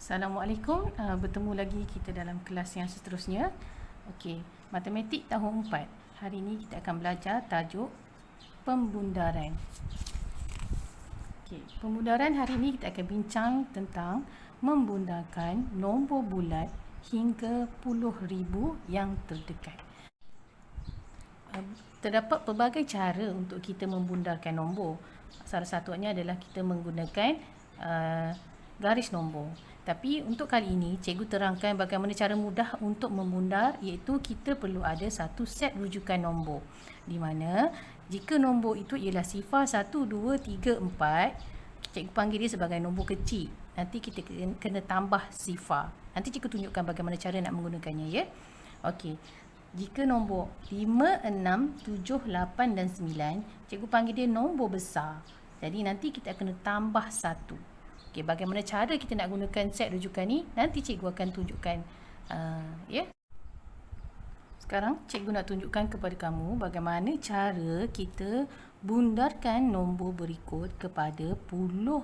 Assalamualaikum, bertemu lagi kita dalam kelas yang seterusnya. Okey, matematik tahun 4. Hari ini kita akan belajar tajuk pembundaran. Okey, pembundaran hari ini kita akan bincang tentang membundarkan nombor bulat hingga puluh ribu yang terdekat. Terdapat pelbagai cara untuk kita membundarkan nombor. Salah satunya adalah kita menggunakan garis nombor. Tapi untuk kali ini, cikgu terangkan bagaimana cara mudah untuk membundar, iaitu kita perlu ada satu set rujukan nombor. Di mana jika nombor itu ialah sifar 1, 2, 3, 4, cikgu panggil dia sebagai nombor kecil. Nanti kita kena tambah sifar. Nanti cikgu tunjukkan bagaimana cara nak menggunakannya, ya. Okey. Jika nombor 5, 6, 7, 8 dan 9, cikgu panggil dia nombor besar. Jadi nanti kita kena tambah 1. Okay, bagaimana cara kita nak gunakan set rujukan ni, nanti cikgu akan tunjukkan. Ya. Sekarang cikgu nak tunjukkan kepada kamu bagaimana cara kita bundarkan nombor berikut kepada puluh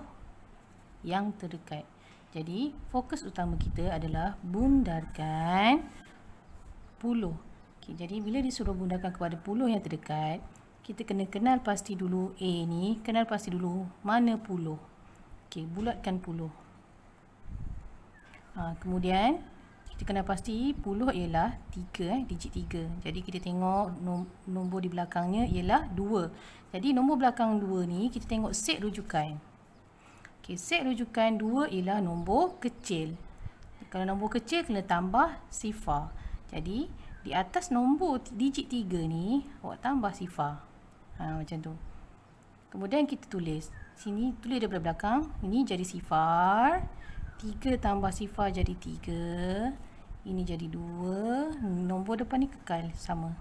yang terdekat. Jadi fokus utama kita adalah bundarkan puluh. Okay, jadi bila disuruh bundarkan kepada puluh yang terdekat, kita kena kenal pasti dulu A ni, kenal pasti dulu mana puluh. Okey, bulatkan puluh. Kemudian kita kena pasti puluh ialah 3, digit 3. Jadi kita tengok nombor di belakangnya ialah 2. Jadi nombor belakang 2 ni kita tengok set rujukan. Okey, set rujukan 2 ialah nombor kecil. Kalau nombor kecil kena tambah sifar. Jadi di atas nombor digit 3 ni awak tambah sifar. Macam tu. Kemudian kita tulis. Sini tulis daripada belakang. Ini jadi sifar. 3 tambah sifar jadi 3. Ini jadi 2. Nombor depan ni kekal sama.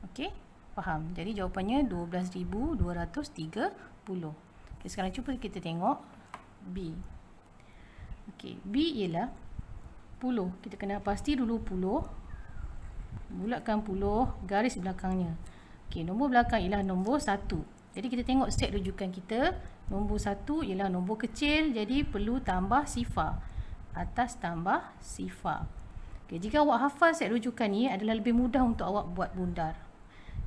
Okey? Faham? Jadi jawapannya 12,230. Okey, sekarang cuba kita tengok B. Okey, B ialah puluh. Kita kena pasti dulu puluh. Bulatkan puluh, garis belakangnya. Okey, nombor belakang ialah nombor 1. Jadi kita tengok set rujukan kita. Nombor 1 ialah nombor kecil. Jadi perlu tambah sifar. Atas tambah sifar. Okay, jika awak hafal set rujukan ni adalah lebih mudah untuk awak buat bundar.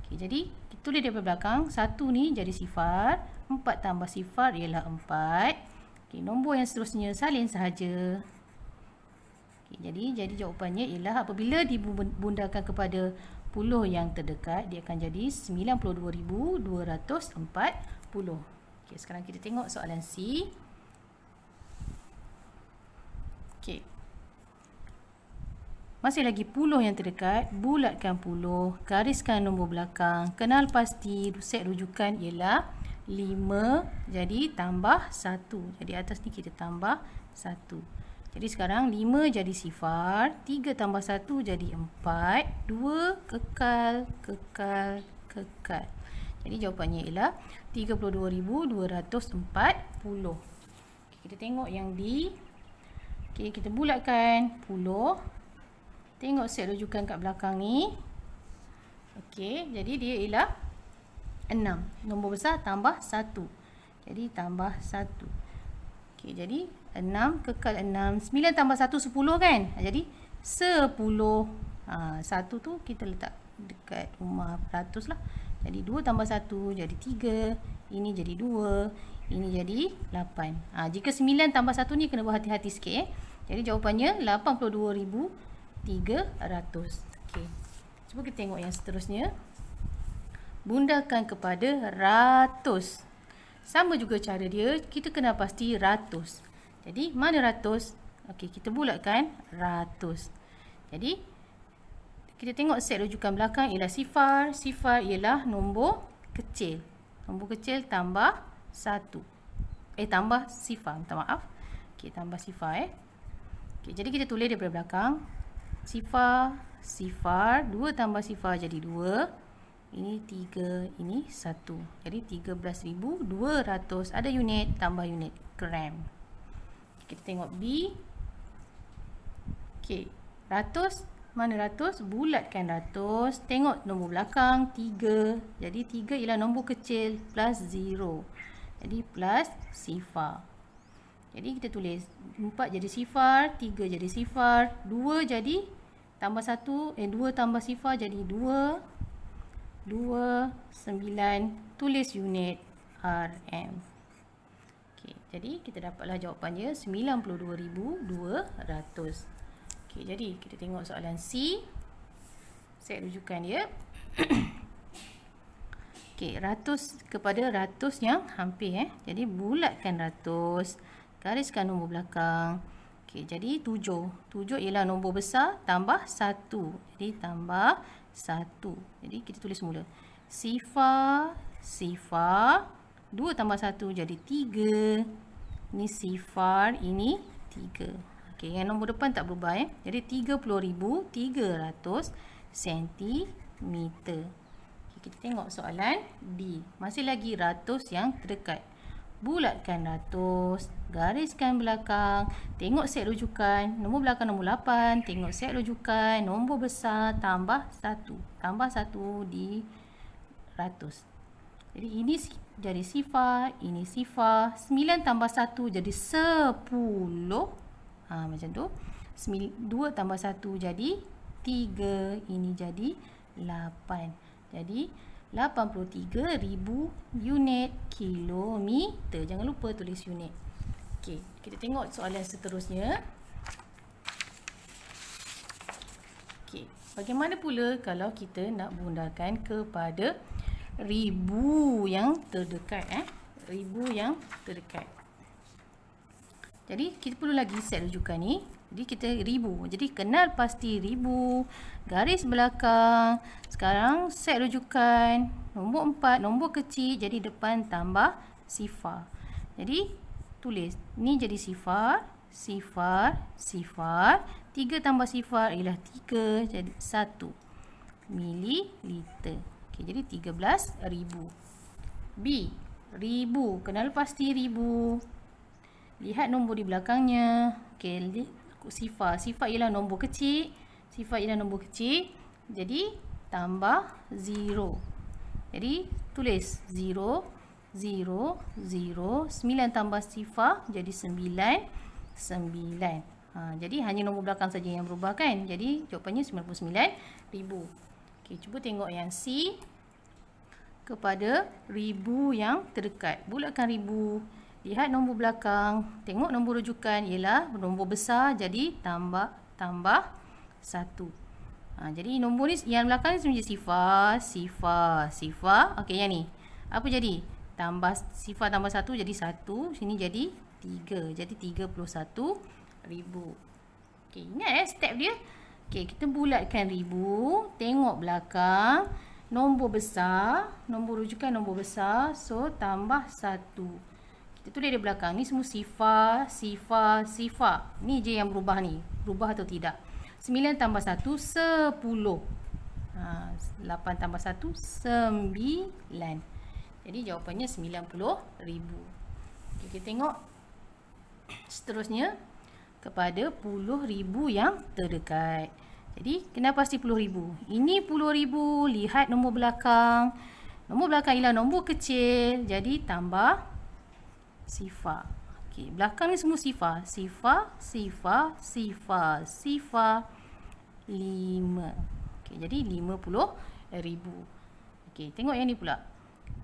Okay, jadi kita tulis daripada belakang. 1 ni jadi sifar. 4 tambah sifar ialah 4. Okay, nombor yang seterusnya salin sahaja. Okay, jadi jawapannya ialah apabila dibundarkan kepada puluh yang terdekat, dia akan jadi 92,240. Okey, sekarang kita tengok soalan C. Okey. Masih lagi puluh yang terdekat, bulatkan puluh, gariskan nombor belakang, kenal pasti set rujukan ialah 5, jadi tambah 1. Jadi atas ni kita tambah 1. Jadi sekarang 5 jadi sifar, 3 tambah 1 jadi 4, 2 kekal. Jadi jawapannya ialah 32,240. Kita tengok yang D. Okey, kita bulatkan puluh. Tengok set rujukan kat belakang ni. Okey, jadi dia ialah 6. Nombor besar tambah 1. Jadi tambah 1. Okey, jadi 6 kekal 6. 9 tambah 1 10 kan? Jadi 10. 1 tu kita letak dekat rumah ratus lah. Jadi 2 tambah 1 jadi 3. Ini jadi 2. Ini jadi 8. Jika 9 tambah 1 ni kena berhati-hati sikit. Jadi jawapannya 82,300. Okey. Cuba kita tengok yang seterusnya. Bundarkan kepada ratus. Sama juga cara dia. Kita kena pasti ratus. Jadi, mana ratus? Okey, kita bulatkan ratus. Jadi, kita tengok set rujukan belakang ialah sifar. Sifar ialah nombor kecil. Nombor kecil tambah 1. Tambah sifar. Minta maaf. Okey, tambah sifar. Okey, jadi kita tulis daripada belakang. Sifar. 2 tambah sifar jadi 2. Ini 3. Ini 1. Jadi, 13,200. Ada unit, tambah unit. Gram. Kita tengok B. Okey, ratus. Mana ratus? Bulatkan ratus. Tengok nombor belakang 3. Jadi 3 ialah nombor kecil plus 0. Jadi plus sifar. Jadi kita tulis 4 jadi sifar, 3 jadi sifar, 2 jadi tambah 1, 2 tambah sifar jadi 2, 2, 9, tulis unit RM. Okey, jadi kita dapatlah jawapannya 92,200. Okey, jadi kita tengok soalan C. Set rujukan dia. Okey, ratus kepada ratus yang hampir Jadi bulatkan ratus, gariskan nombor belakang. Okey, jadi 7. 7 ialah nombor besar tambah 1. Jadi tambah 1. Jadi kita tulis mula. Sifar, sifar. 2 tambah 1 jadi 3. Ini sifar, ini 3. Okey, yang nombor depan tak berubah Jadi 30,300 sentimeter. Kita tengok soalan D. Masih lagi ratus yang terdekat. Bulatkan ratus, gariskan belakang, tengok set rujukan, nombor belakang nombor 8, tengok set rujukan, nombor besar tambah 1. Tambah 1 di ratus. Jadi ini jadi sifar, ini sifar. 9 tambah 1 jadi 10. Macam tu. 2 tambah 1 jadi 3. Ini jadi 8. Jadi 83,000 unit kilometer. Jangan lupa tulis unit. Okey, kita tengok soalan seterusnya. Okey, bagaimana pula kalau kita nak menggunakan kepada ribu yang terdekat ribu yang terdekat. Jadi kita perlu lagi set rujukan ni. Jadi kita ribu. Jadi kenal pasti ribu, garis belakang. Sekarang set rujukan. Nombor 4, nombor kecil. Jadi depan tambah sifar. Jadi tulis. Ni jadi sifar, sifar, sifar. 3 tambah sifar ialah 3. Jadi 1 mililiter. Okey, jadi 13,000. B. Ribu. Kenal pasti ribu. Lihat nombor di belakangnya. Okey, sifar. Sifar ialah nombor kecil. Sifar ialah nombor kecil. Jadi tambah 0. Jadi tulis 0, 0, 0. 9 tambah sifar jadi 9, 9. Jadi hanya nombor belakang saja yang berubah kan. Jadi jawapannya 99,000. Okey, cuba tengok yang C. Kepada ribu yang terdekat. Bulatkan ribu. Lihat nombor belakang, tengok nombor rujukan ialah nombor besar jadi tambah 1. Jadi nombor ni yang belakang ni sebenarnya sifar, sifar, sifar. Okey, yang ni. Apa jadi? Tambah sifar tambah 1 jadi 1, sini jadi 3. Jadi 31,000. Okey, ingat step dia. Okey, kita bulatkan ribu, tengok belakang, nombor besar, nombor rujukan nombor besar, so tambah 1. Kita tulis di belakang. Ni semua sifar, sifar, sifar. Ni je yang berubah ni. Berubah atau tidak. 9 tambah 1, 10. 8 tambah 1, 9. Jadi jawapannya 90,000. Okay, kita tengok seterusnya. Kepada puluh ribu yang terdekat. Jadi, kenapa pasti 10,000? Ini 10,000. Lihat nombor belakang. Nombor belakang ialah nombor kecil. Jadi, tambah sifar. Okey, belakang ni semua sifar. Sifar, sifar, sifar, sifar. 5. Okey, jadi 50,000. Okey, tengok yang ni pula.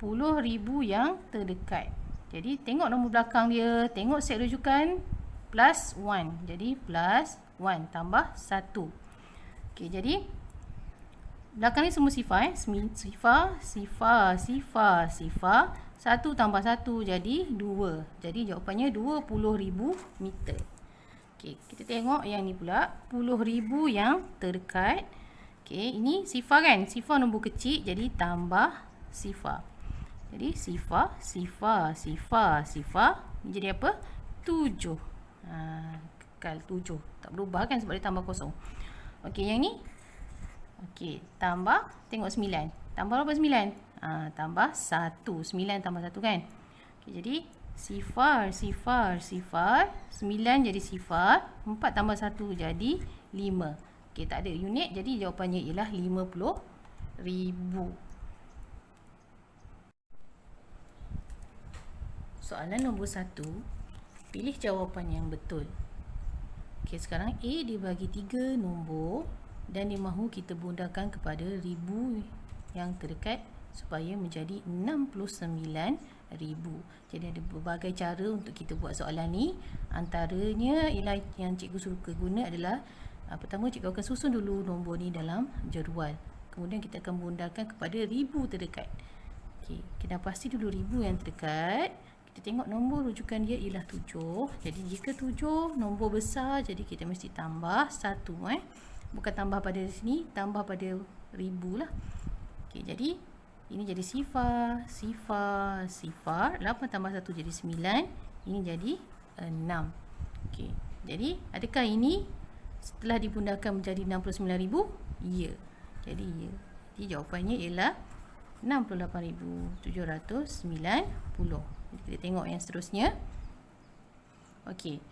10,000 yang terdekat. Jadi, tengok nombor belakang dia. Tengok set rujukan. Plus 1. Jadi, plus 1 tambah 1. Okey, jadi belakang ni semua sifar. Sifar, sifar, sifar, sifar. 1 tambah 1 jadi 2. Jadi jawapannya 20,000 meter. Okey, kita tengok yang ni pula. 10,000 yang terdekat. Okey, ini sifar kan? Sifar nombor kecil jadi tambah sifar. Jadi sifar, sifar, sifar, sifar. Ini jadi apa? 7. Kekal 7. Tak berubah kan sebab dia tambah kosong. Okey, yang ni. Okey, tambah. Tengok 9. Tambah berapa 9? Tambah 1. 9 tambah 1 kan? Okay, jadi sifar, sifar, sifar. 9 jadi sifar. 4 tambah 1 jadi 5. Okay, tak ada unit. Jadi jawapannya ialah 50,000. Soalan nombor 1. Pilih jawapan yang betul. Okey, sekarang A dibagi 3 nombor dan dia mahu kita bundarkan kepada ribu yang terdekat supaya menjadi 69,000. Jadi ada berbagai cara untuk kita buat soalan ni. Antaranya ialah yang cikgu suka guna adalah pertama cikgu akan susun dulu nombor ni dalam jadual. Kemudian kita akan bundarkan kepada ribu terdekat. Okey, kita pasti dulu ribu yang terdekat. Kita tengok nombor rujukan dia ialah 7. Jadi jika 7 nombor besar, jadi kita mesti tambah 1 Bukan tambah pada sini, tambah pada ribu lah. Okey, jadi ini jadi sifar, sifar, sifar. 8 tambah 1 jadi 9. Ini jadi 6. Okey, jadi adakah ini setelah dibundarkan menjadi 69,000? Ya. Jadi ya. Jadi jawapannya ialah 68,790. Kita tengok yang seterusnya. Okey.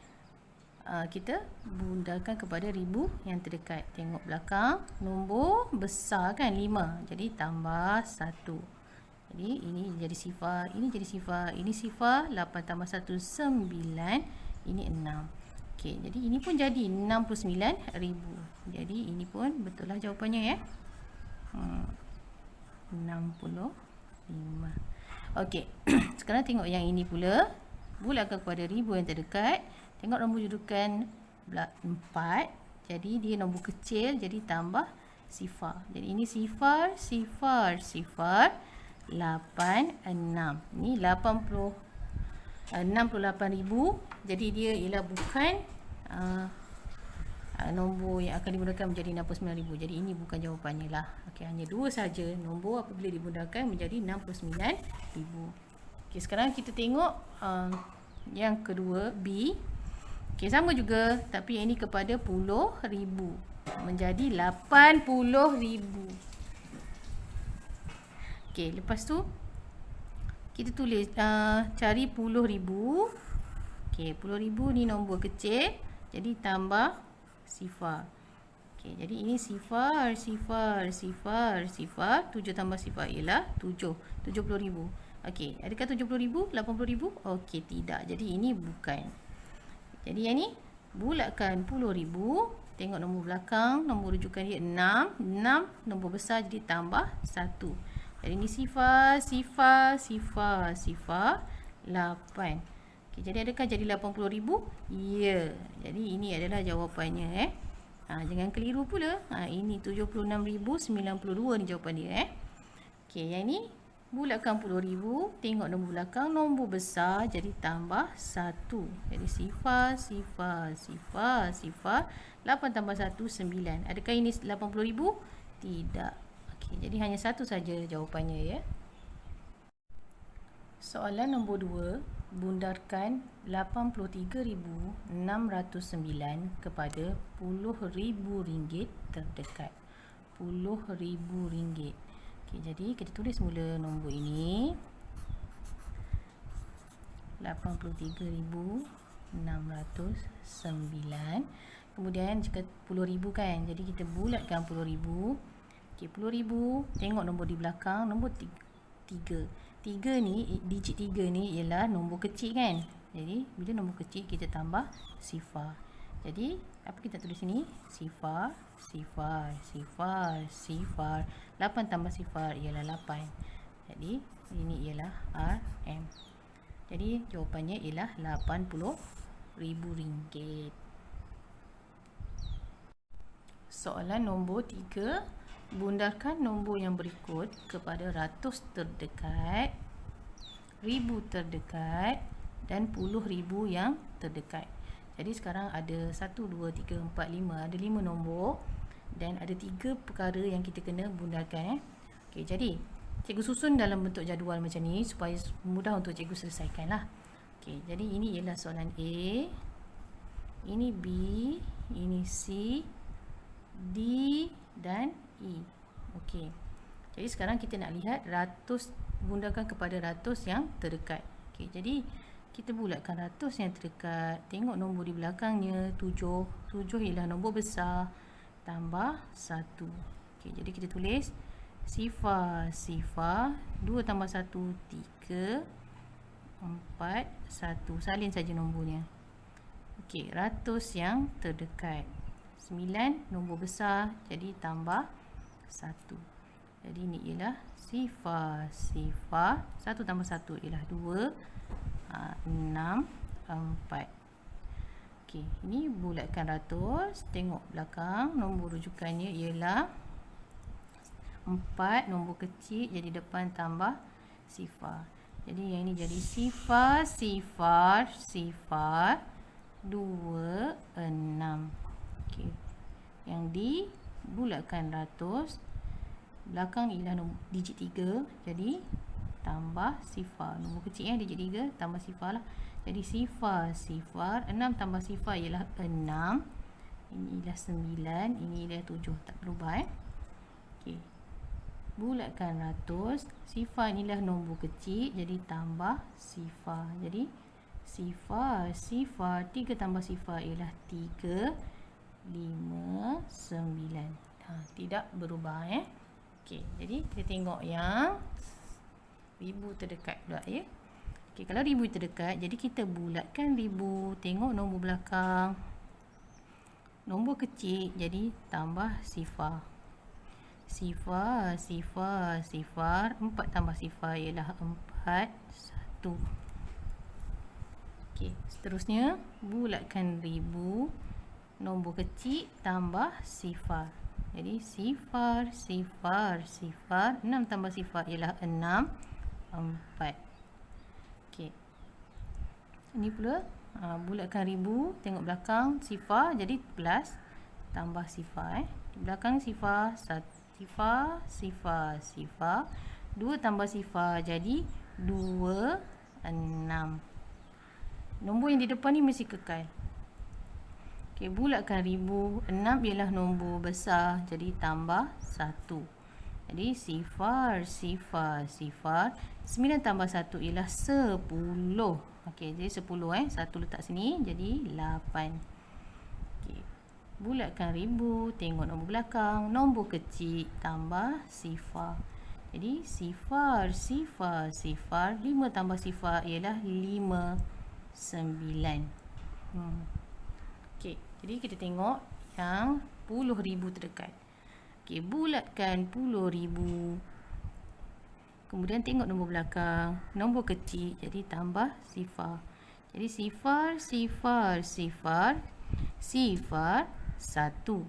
Kita bundarkan kepada ribu yang terdekat. Tengok belakang. Nombor besar kan 5. Jadi tambah 1. Jadi ini jadi sifar. Ini jadi sifar. Ini sifar. 8 tambah 1 9. Ini 6. Okey. Jadi ini pun jadi 69,000. Jadi ini pun betul lah jawapannya ya. 65. Okey. Sekarang tengok yang ini pula. Bulatkan kepada ribu yang terdekat. Tengok nombor judukan 4. Jadi dia nombor kecil. Jadi tambah sifar. Jadi ini sifar, sifar, sifar. 86. Ini 68,000. Jadi dia ialah bukan nombor yang akan dibundarkan menjadi 69,000. Jadi ini bukan jawapannya lah. Okey, hanya dua saja nombor apabila dibundarkan menjadi 69,000. Okey, sekarang kita tengok yang kedua B. Okey, sama juga tapi yang ini kepada puluh ribu. Menjadi 80,000. Okey, lepas tu kita tulis cari 10,000. Okey, 10,000 ni nombor kecil. Jadi tambah sifar. Okey, jadi ini sifar, sifar, sifar, sifar. 7 tambah sifar ialah 7. 70,000. Okey, adakah 70,000? 80,000? Okey, tidak. Jadi ini bukan. Jadi yang ni bulatkan 10,000. Tengok nombor belakang. Nombor rujukan dia 6. 6 nombor besar jadi tambah 1. Jadi ini sifar, sifar, sifar, sifar. 8. Okay, jadi adakah jadi 80,000? Ya. Jadi ini adalah jawapannya jangan keliru pula. Ini 76,092 ni jawapan dia Okey, yang ni bulatkan 10,000. Tengok nombor belakang, nombor besar jadi tambah 1. Jadi sifar, sifar, sifar, sifar. 8 tambah 1 9. Adakah ini 80,000? Tidak. Okey, jadi hanya satu saja jawapannya ya. Soalan nombor 2. Bundarkan 83,609 kepada RM10,000 terdekat. RM10,000. Okey, jadi kita tulis mula nombor ini. 83,609. Kemudian jika 10,000 kan. Jadi kita bulatkan 10,000. Okey, 10,000. Tengok nombor di belakang, nombor 3. 3 ni, digit 3 ni ialah nombor kecil kan. Jadi bila nombor kecil kita tambah sifar. Jadi apa kita tulis sini? Sifar, sifar, sifar, sifar. 8 tambah sifar ialah 8. Jadi ini ialah RM. Jadi jawapannya ialah RM80,000. Soalan nombor 3. Bundarkan nombor yang berikut kepada ratus terdekat, ribu terdekat dan puluh ribu yang terdekat. Jadi sekarang ada 1, 2, 3, 4, 5. Ada 5 nombor dan ada 3 perkara yang kita kena bundarkan Okey, jadi cikgu susun dalam bentuk jadual macam ni supaya mudah untuk cikgu selesaikan lah. Okey, jadi ini ialah soalan A. Ini B, ini C, D dan E. Okey. Jadi sekarang kita nak lihat ratus, bundarkan kepada ratus yang terdekat. Okey, jadi kita bulatkan ratus yang terdekat. Tengok nombor di belakangnya 7. 7 ialah nombor besar tambah 1. Okey, jadi kita tulis sifar, sifar. 2 tambah 1 3. 41. Salin saja nombornya. Okey, ratus yang terdekat. 9 nombor besar, jadi tambah 1. Jadi ini ialah sifar. 1 tambah 1 ialah 2. 6, 4. Okey, ini bulatkan ratus. Tengok belakang, nombor rujukannya ialah 4, nombor kecil, jadi depan tambah sifar. Jadi yang ini jadi sifar 2, 6. Okey. Yang dibulatkan ratus, belakang ialah digit 3, jadi tambah sifar. Nombor kecil digit 3 tambah sifar lah. Jadi sifar 6 tambah sifar ialah 6. Ini ialah 9, ini ialah 7, tak berubah Okey. Bulatkan ratus, sifar inilah nombor kecil, jadi tambah sifar. Jadi sifar 3 tambah sifar ialah 3, 5, 9. Tidak berubah Okey, jadi kita tengok yang ribu terdekat pula Okey, kalau ribu terdekat, jadi kita bulatkan ribu. Tengok nombor belakang. Nombor kecil, jadi tambah sifar. Sifar 4 tambah sifar ialah 4, 1. Okey, seterusnya bulatkan ribu. Nombor kecil tambah sifar. Jadi sifar 6 tambah sifar ialah 6, 4. Okey. Ini pula bulatkan ribu, tengok belakang sifar, jadi plus tambah sifar Di belakang sifar 1. Sifar 2 tambah sifar jadi 2, 6. Nombor yang di depan ni mesti kekal. Okey, bulatkan ribu. 6 ialah nombor besar, jadi tambah 1. Jadi sifar 9 tambah 1 ialah 10. Okey, jadi 10 1 letak sini, jadi 8. Bulatkan ribu, tengok nombor belakang, nombor kecil tambah sifar. Jadi sifar 5 tambah sifar ialah 5, 9. Okey, jadi kita tengok yang puluh ribu terdekat. Okey, bulatkan puluh ribu. Kemudian tengok nombor belakang, nombor kecil, jadi tambah sifar. Jadi sifar 1.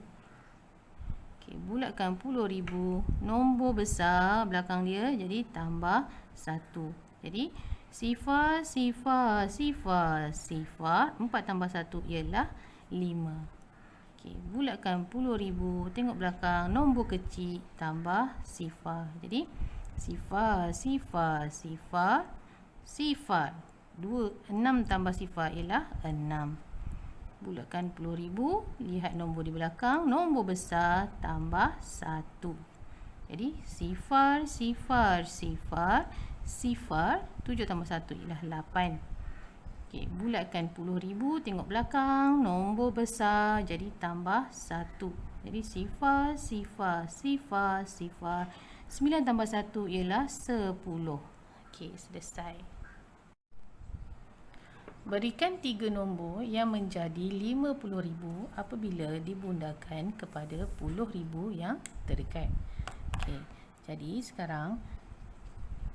Okey, bulatkan puluh ribu. Nombor besar belakang dia, jadi tambah 1. Jadi sifar 4 tambah 1 ialah 5. Okey, bulatkan puluh ribu. Tengok belakang, nombor kecil tambah sifar. Jadi sifar 6 tambah sifar ialah 6. Bulatkan puluh ribu, lihat nombor di belakang, nombor besar tambah 1. Jadi sifar 7 tambah 1 ialah 8. Okey, bulatkan puluh ribu, tengok belakang, nombor besar, jadi tambah 1. Jadi sifar 9 tambah 1 ialah 10. Okey, selesai. Berikan 3 nombor yang menjadi 50,000 apabila dibundakan kepada puluh ribu yang terdekat. Okey, jadi sekarang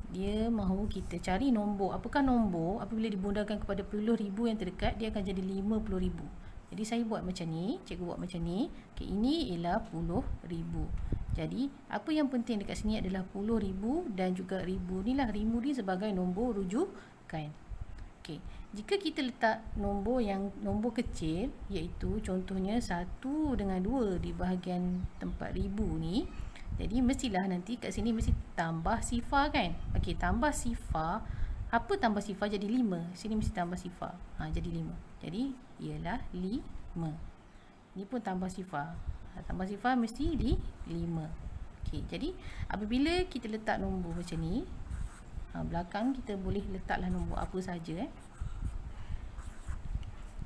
dia mahu kita cari nombor. Apakah nombor apabila dibundakan kepada puluh ribu yang terdekat, dia akan jadi 50,000. Jadi saya buat macam ni, cikgu buat macam ni. Okey, ini ialah puluh ribu. Jadi apa yang penting dekat sini adalah puluh ribu dan juga ribu. Inilah ribu ni sebagai nombor rujukan. Okey, jika kita letak nombor kecil, iaitu contohnya 1 dengan 2 di bahagian tempat ribu ni, jadi mestilah nanti kat sini mesti tambah sifar kan. Okey, tambah sifar. Apa tambah sifar jadi 5. Sini mesti tambah sifar. Jadi 5. Jadi ialah 5. Ni pun tambah sifar. Tambah sifar mesti di 5. Okey, jadi apabila kita letak nombor macam ni, belakang kita boleh letaklah nombor apa saja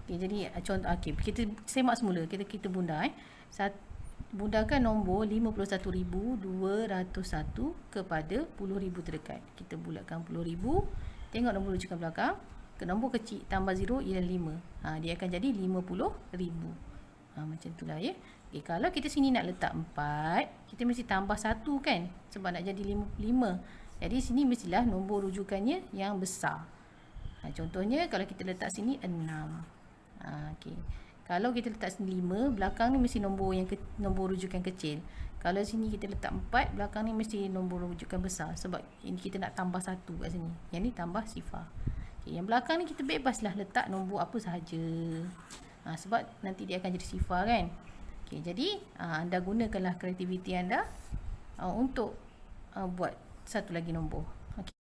Okey, jadi contoh kita semak semula, kita bunda bundakan nombor 51,201 kepada puluh ribu terdekat. Kita bulatkan puluh ribu, tengok nombor rujukan belakang, ke nombor kecil tambah 0 ialah 5. Dia akan jadi 50,000. Macam itulah ya. Okay, kalau kita sini nak letak 4, kita mesti tambah 1 kan? Sebab nak jadi 5. Jadi sini mestilah nombor rujukannya yang besar. Contohnya kalau kita letak sini 6. Okay. Kalau kita letak sini 5, belakang ni mesti nombor rujukan kecil. Kalau sini kita letak 4, belakang ni mesti nombor rujukan besar. Sebab ini kita nak tambah 1 kat sini. Yang ni tambah sifar. Okay, yang belakang ni kita bebaslah letak nombor apa sahaja. Sebab nanti dia akan jadi sifar kan. Okay, jadi anda gunakanlah kreativiti anda untuk buat satu lagi nombor. Okay.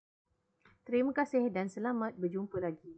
Terima kasih dan selamat berjumpa lagi.